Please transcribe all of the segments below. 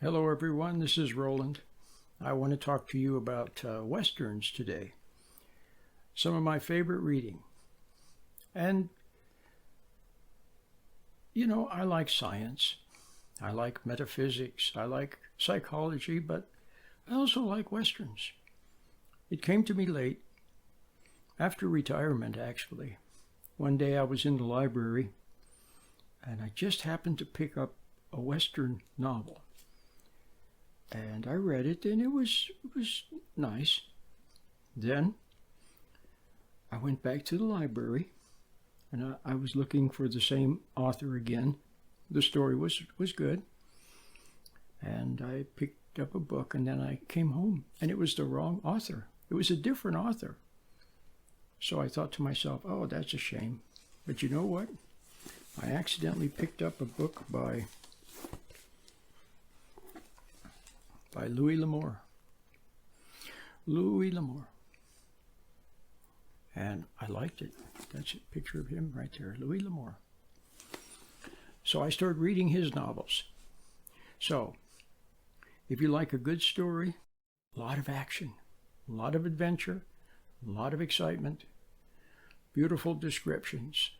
Hello, everyone. This is Roland. I want to talk to you about Westerns today. Some of my favorite reading. And, I like science. I like metaphysics. I like psychology, but I also like Westerns. It came to me late, after retirement, actually. One day I was in the library, and I just happened to pick up a Western novel. And I read it, and it was nice. Then I went back to the library, and I was looking for the same author again. The story was good, and I picked up a book, and then I came home, and it was the wrong author. It was a different author. So I thought to myself, oh, that's a shame. But you know what? I accidentally picked up a book by Louis L'Amour. Louis L'Amour. And I liked it. That's a picture of him right there, Louis L'Amour. So I started reading his novels. So, if you like a good story, a lot of action, a lot of adventure, a lot of excitement, beautiful descriptions,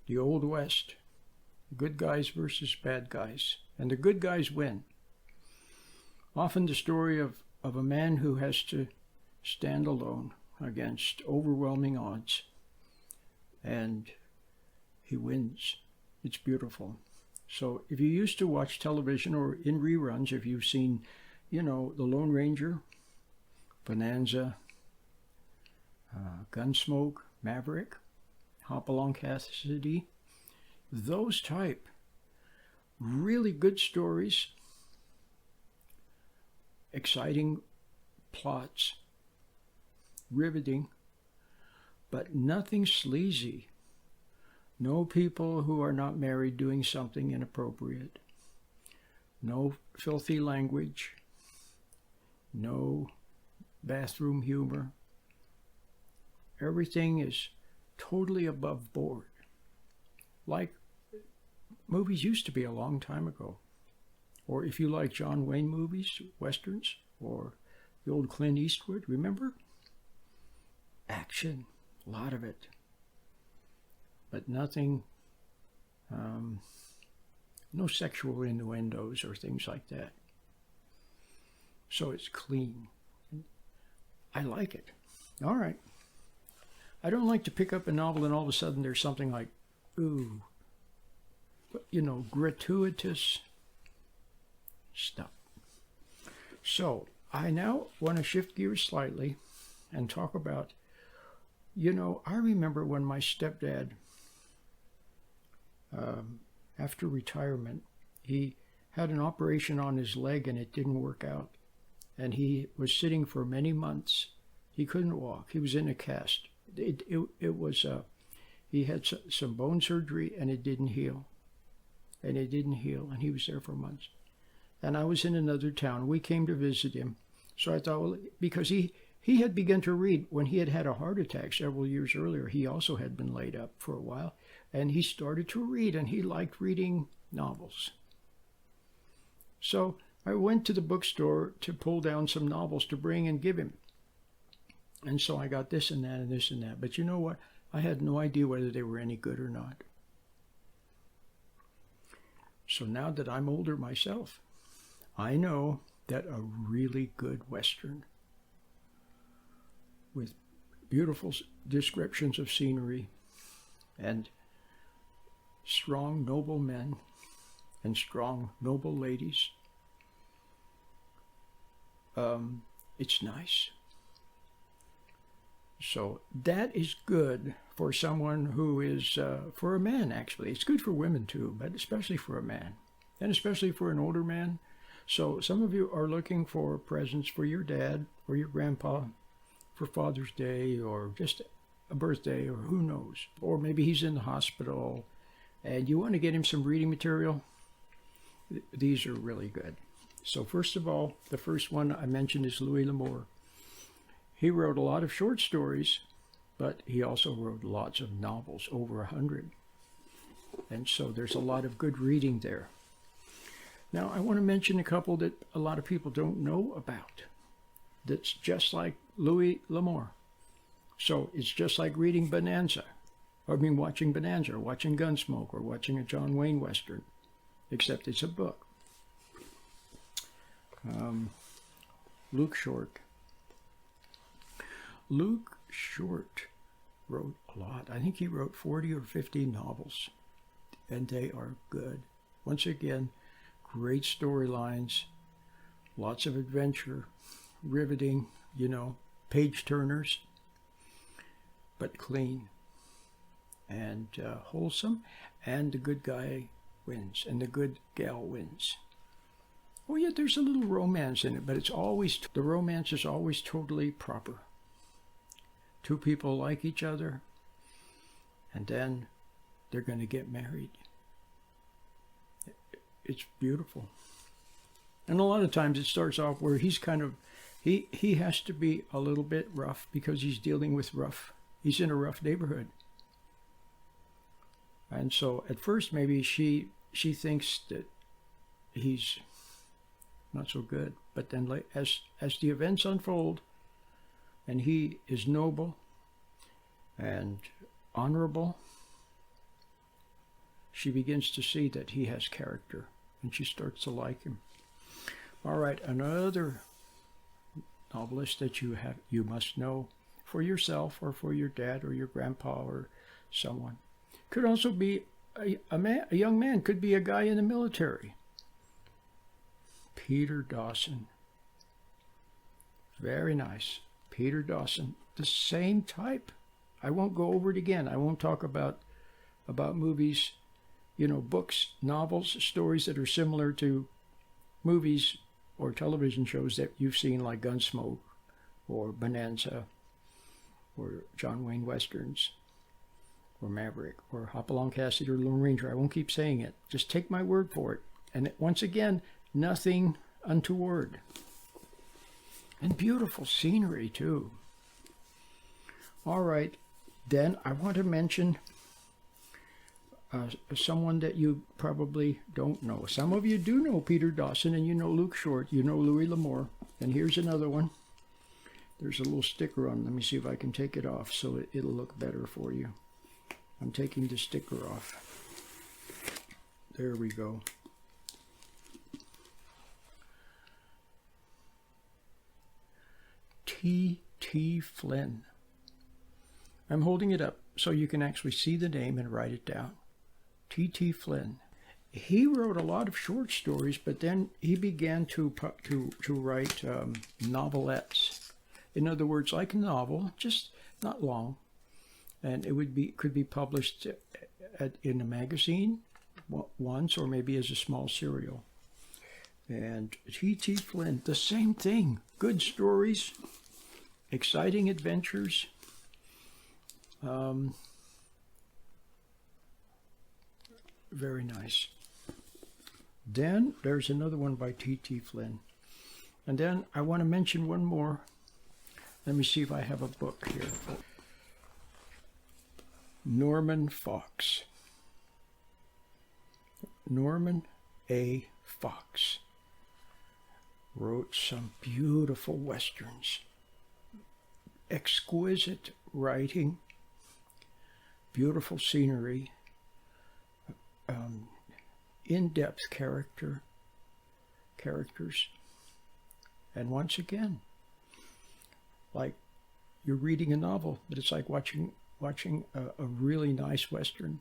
the Old West, good guys versus bad guys, and the good guys win. Often the story of a man who has to stand alone against overwhelming odds, and he wins. It's beautiful. So if you used to watch television or in reruns, if you've seen, The Lone Ranger, Bonanza, Gunsmoke, Maverick, Hopalong Cassidy, those type really good stories, exciting plots, riveting, but nothing sleazy. No people who are not married doing something inappropriate. No filthy language. No bathroom humor. Everything is totally above board. Like movies used to be a long time ago. Or if you like John Wayne movies, Westerns, or the old Clint Eastwood, remember? Action, a lot of it. But nothing, no sexual innuendos or things like that. So it's clean. I like it. All right. I don't like to pick up a novel and all of a sudden there's something like, ooh, gratuitous stuff. So I now want to shift gears slightly and talk about, I remember when my stepdad, after retirement, he had an operation on his leg and it didn't work out. And he was sitting for many months. He couldn't walk. He was in a cast. He had some bone surgery and it didn't heal. And he was there for months. And I was in another town. We came to visit him. So I thought, well, because he had begun to read when he had a heart attack several years earlier. He also had been laid up for a while. And he started to read, and he liked reading novels. So I went to the bookstore to pull down some novels to bring and give him. And so I got this and that and this and that. But you know what? I had no idea whether they were any good or not. So now that I'm older myself, I know that a really good Western with beautiful descriptions of scenery and strong, noble men and strong, noble ladies, it's nice. So that is good for someone who is, for a man actually. It's good for women too, but especially for a man. And especially for an older man. So some of you are looking for presents for your dad or your grandpa for Father's Day or just a birthday or who knows. Or maybe he's in the hospital and you want to get him some reading material. These are really good. So first of all, the first one I mentioned is Louis L'Amour. He wrote a lot of short stories, but he also wrote lots of novels, over 100. And so there's a lot of good reading there. Now, I want to mention a couple that a lot of people don't know about. That's just like Louis L'Amour. So it's just like reading Bonanza. Watching Bonanza, or watching Gunsmoke, or watching a John Wayne Western, except it's a book. Luke Short. Luke Short wrote a lot. I think he wrote 40 or 50 novels, and they are good. Once again, great storylines, lots of adventure, riveting, page turners, but clean and wholesome, and the good guy wins, and the good gal wins. Oh yeah, there's a little romance in it, but the romance is always totally proper. Two people like each other, and then they're going to get married. It's beautiful. And a lot of times it starts off where he's he has to be a little bit rough because he's he's in a rough neighborhood. And so at first maybe she thinks that he's not so good, but then as the events unfold and he is noble and honorable, she begins to see that he has character, and she starts to like him. All right, another novelist that you must know for yourself or for your dad or your grandpa or someone. Could also be a young man, could be a guy in the military. Peter Dawson. Very nice. Peter Dawson, the same type. I won't go over it again. I won't talk about movies, books, novels, stories that are similar to movies or television shows that you've seen, like Gunsmoke or Bonanza or John Wayne Westerns or Maverick or Hopalong Cassidy or Lone Ranger. I won't keep saying it. Just take my word for it. And once again, nothing untoward. And beautiful scenery, too. All right. Then I want to mention someone that you probably don't know. Some of you do know Peter Dawson, and you know Luke Short. You know Louis L'Amour. And here's another one. There's a little sticker on. Let me see if I can take it off so it'll look better for you. I'm taking the sticker off. There we go. T.T. Flynn. I'm holding it up so you can actually see the name and write it down. T.T. Flynn. He wrote a lot of short stories, but then he began to write novelettes. In other words, like a novel, just not long, and could be published in a magazine once, or maybe as a small serial. And T.T. Flynn, the same thing. Good stories, exciting adventures. Very nice. Then there's another one by T.T. Flynn. And then I want to mention one more. Let me see if I have a book here. Norman Fox. Norman A. Fox wrote some beautiful westerns. Exquisite writing, beautiful scenery, in-depth characters, and once again, like you're reading a novel, but it's like watching a really nice western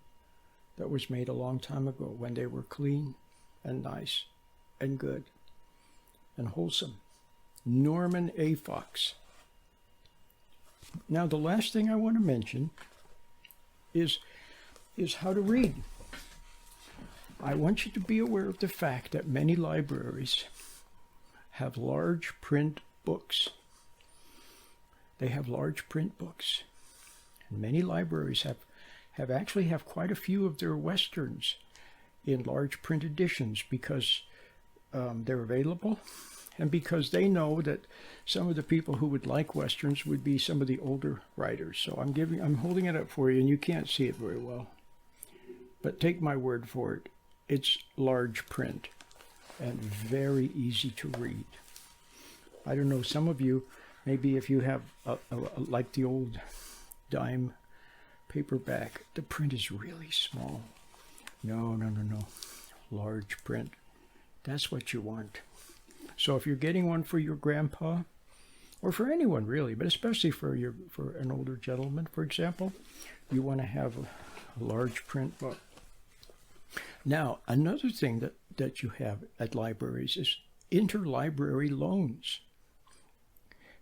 that was made a long time ago when they were clean and nice and good and wholesome. Norman A. Fox. Now, the last thing I want to mention is how to read. I want you to be aware of the fact that many libraries have large print books. They have large print books. And many libraries have quite a few of their westerns in large print editions because they're available, and because they know that some of the people who would like westerns would be some of the older writers. So I'm holding it up for you, and you can't see it very well, but take my word for it. It's large print. and very easy to read. I don't know, some of you, maybe if you have like the old dime paperback, the print is really small. No. Large print. That's what you want. So if you're getting one for your grandpa, or for anyone really, but especially for an older gentleman, for example, you want to have a large print book. Now, another thing that you have at libraries is interlibrary loans.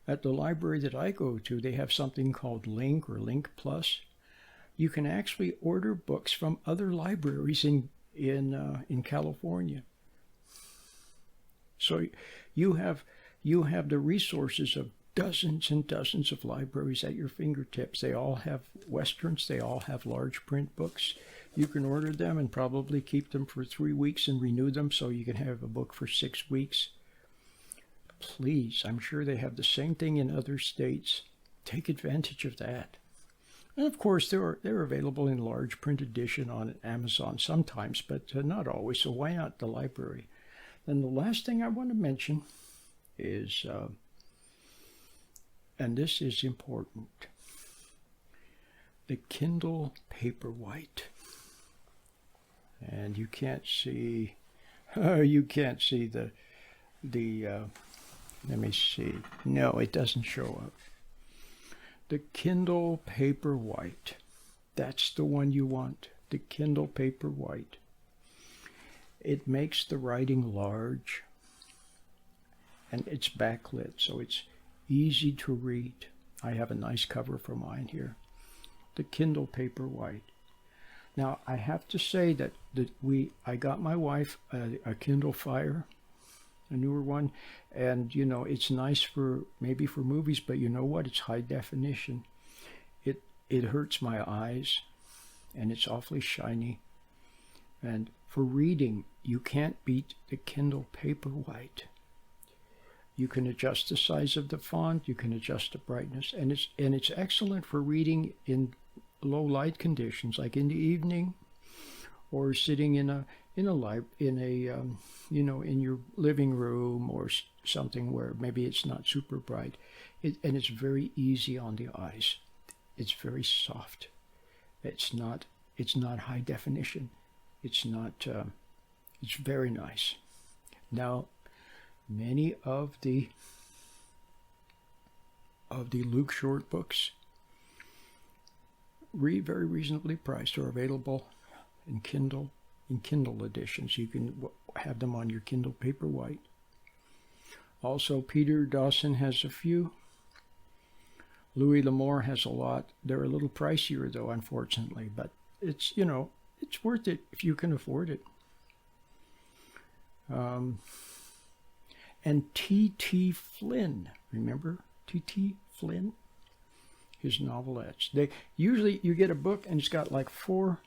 At the library that I go to, they have something called Link or Link Plus. You can actually order books from other libraries in California. So you have the resources of dozens and dozens of libraries at your fingertips. They all have Westerns. They all have large print books. You can order them and probably keep them for 3 weeks and renew them so you can have a book for 6 weeks. Please, I'm sure they have the same thing in other states. Take advantage of that. And of course, they're available in large print edition on Amazon sometimes, but not always. So why not the library? And the last thing I want to mention is, and this is important, the Kindle Paperwhite. And you can't see the let me see. No, it doesn't show up. The Kindle Paperwhite. That's the one you want. The Kindle Paperwhite. It makes the writing large, and it's backlit, so it's easy to read. I have a nice cover for mine here. The Kindle Paperwhite. Now, I have to say that I got my wife a Kindle Fire, a newer one, and it's nice for maybe for movies, but you know what? It's high definition. It hurts my eyes, and it's awfully shiny. And for reading, you can't beat the Kindle Paperwhite. You can adjust the size of the font, you can adjust the brightness, and it's excellent for reading in low light conditions, like in the evening, or sitting in your living room or something where maybe it's not super bright, and it's very easy on the eyes. It's very soft. It's not high definition. It's very nice. Now, many of the Luke Short books, very reasonably priced, are available in Kindle editions. You can have them on your Kindle Paperwhite. Also, Peter Dawson has a few. Louis L'Amour has a lot. They're a little pricier though, unfortunately, but it's worth it if you can afford it. And T.T. Flynn, remember T.T. Flynn? His novelettes. Usually you get a book and it's got like 4,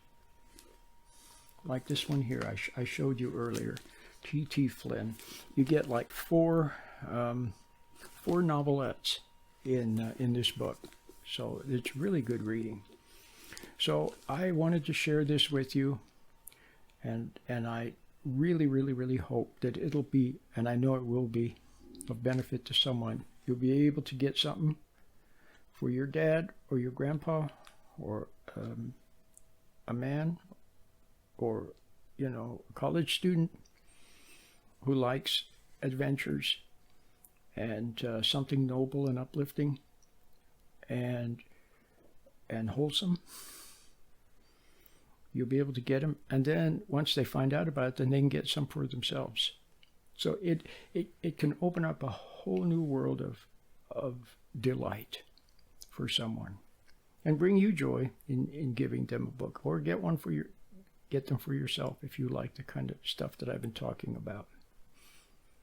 like this one here I showed you earlier, T.T. Flynn. You get like 4 novelettes in this book. So it's really good reading. So I wanted to share this with you, and I really hope that it'll be, and I know it will be, of benefit to someone. You'll be able to get something for your dad or your grandpa or a man or a college student who likes adventures and something noble and uplifting and wholesome. You'll be able to get them, and then once they find out about it, then they can get some for themselves. So it can open up a whole new world of delight for someone, and bring you joy in giving them a book, or get them for yourself if you like the kind of stuff that I've been talking about.